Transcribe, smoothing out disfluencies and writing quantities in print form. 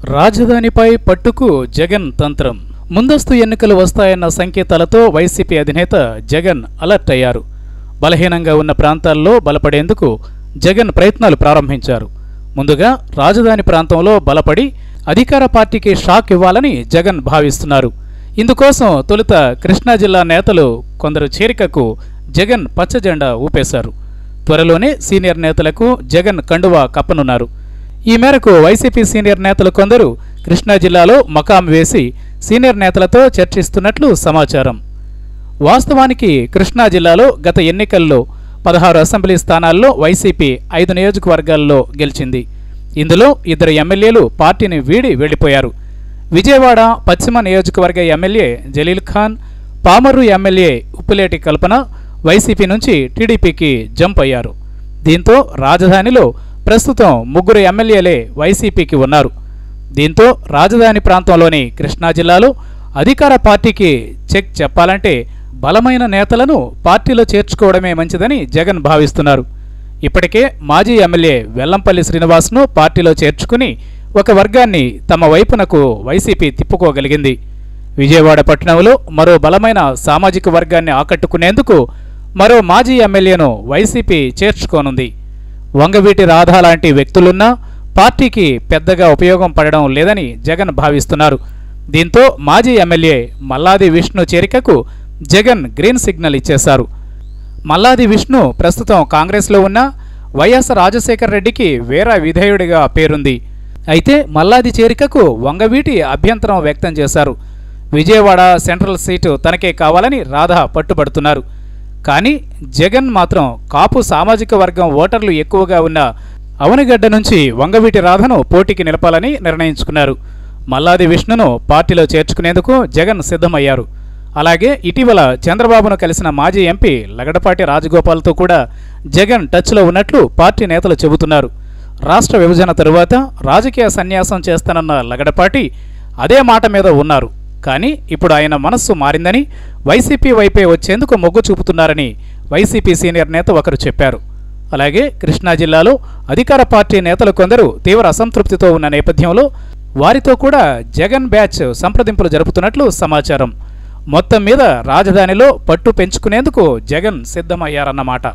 రాజధానిపై పట్టుకు జగన్ తంత్రం. ముందస్తు ఎన్నికలు వస్తాయన్న సంకేతాలతో వైసీపీ అధినేత జగన్ అలర్ట్ అయ్యారు. బలహీనంగా ఉన్న ప్రాంతాల్లో బలపడేందుకు జగన్ ప్రయత్నాలు ప్రారంభించారు. ముందుగా రాజధాని ప్రాంతంలో బలపడి అధికార పార్టీకి షాక్ ఇవ్వాలని జగన్ భావిస్తున్నారు. ఇందుకోసం తొలుత కృష్ణా జిల్లా నేతలు కొందరు చేరికకు జగన్ పచ్చజెండా ఊపేశారు. త్వరలోనే సీనియర్ నేతలకు జగన్ కండువా కప్పనున్నారు. ఈ మేరకు వైసీపీ సీనియర్ నేతలు కొందరు కృష్ణా జిల్లాలో మకాం వేసి సీనియర్ నేతలతో చర్చిస్తున్నట్లు సమాచారం. వాస్తవానికి కృష్ణా జిల్లాలో గత ఎన్నికల్లో 16 అసెంబ్లీ స్థానాల్లో వైసీపీ 5 నియోజకవర్గాల్లో గెలిచింది. ఇందులో 2 ఎమ్మెల్యేలు పార్టీని వీడి వెళ్లిపోయారు. విజయవాడ పశ్చిమ నియోజకవర్గ ఎమ్మెల్యే జలీల్ ఖాన్, పామర్రు ఎమ్మెల్యే ఉప్పులేటి కల్పన వైసీపీ నుంచి టీడీపీకి జంప్ అయ్యారు. దీంతో రాజధానిలో ప్రస్తుతం 3 ఎమ్మెల్యేలే వైసీపీకి ఉన్నారు. దీంతో రాజధాని ప్రాంతంలోని కృష్ణా జిల్లాలో అధికార పార్టీకి చెక్ చెప్పాలంటే బలమైన నేతలను పార్టీలో చేర్చుకోవడమే మంచిదని జగన్ భావిస్తున్నారు. ఇప్పటికే మాజీ ఎమ్మెల్యే వెల్లంపల్లి శ్రీనివాస్ను పార్టీలో చేర్చుకుని ఒక వర్గాన్ని తమ వైపునకు వైసీపీ తిప్పుకోగలిగింది. విజయవాడ పట్టణంలో మరో బలమైన సామాజిక వర్గాన్ని ఆకట్టుకునేందుకు మరో మాజీ ఎమ్మెల్యేను వైసీపీ చేర్చుకోనుంది. వంగవీటి రాధా లాంటి వ్యక్తులున్నా పార్టీకి పెద్దగా ఉపయోగం పడడం లేదని జగన్ భావిస్తున్నారు. దీంతో మాజీ ఎమ్మెల్యే మల్లాది విష్ణు చేరికకు జగన్ గ్రీన్ సిగ్నల్ ఇచ్చేశారు. మల్లాది విష్ణు ప్రస్తుతం కాంగ్రెస్లో ఉన్న వైఎస్ రాజశేఖర్ రెడ్డికి వేరే విధేయుడిగా పేరుంది. అయితే మల్లాది చేరికకు వంగవీటి అభ్యంతరం వ్యక్తం చేశారు. విజయవాడ సెంట్రల్ సీటు తనకే కావాలని రాధా పట్టుబడుతున్నారు. కానీ జగన్ మాత్రం కాపు సామాజిక వర్గం ఓటర్లు ఎక్కువగా ఉన్న అవనిగడ్డ నుంచి వంగవీటి రాధను పోటీకి నిలపాలని నిర్ణయించుకున్నారు. మల్లాది విష్ణును పార్టీలో చేర్చుకునేందుకు జగన్ సిద్ధమయ్యారు. అలాగే ఇటీవల చంద్రబాబును కలిసిన మాజీ ఎంపీ లగడపాటి రాజగోపాల్తో కూడా జగన్ టచ్లో ఉన్నట్లు పార్టీ నేతలు చెబుతున్నారు. రాష్ట్ర విభజన తరువాత రాజకీయ సన్యాసం చేస్తానన్న లగడపాటి అదే మాట మీద ఉన్నారు. కానీ ఇప్పుడు ఆయన మనస్సు మారిందని, వైసీపీ వైపే వచ్చేందుకు మొగ్గు చూపుతున్నారని వైసీపీ సీనియర్ నేత ఒకరు చెప్పారు. అలాగే కృష్ణా జిల్లాలో అధికార పార్టీ నేతలు కొందరు తీవ్ర అసంతృప్తితో ఉన్న నేపథ్యంలో వారితో కూడా జగన్ బ్యాచ్ సంప్రదింపులు జరుపుతున్నట్లు సమాచారం. మొత్తం మీద రాజధానిలో పట్టు పెంచుకునేందుకు జగన్ సిద్ధమయ్యారన్నమాట.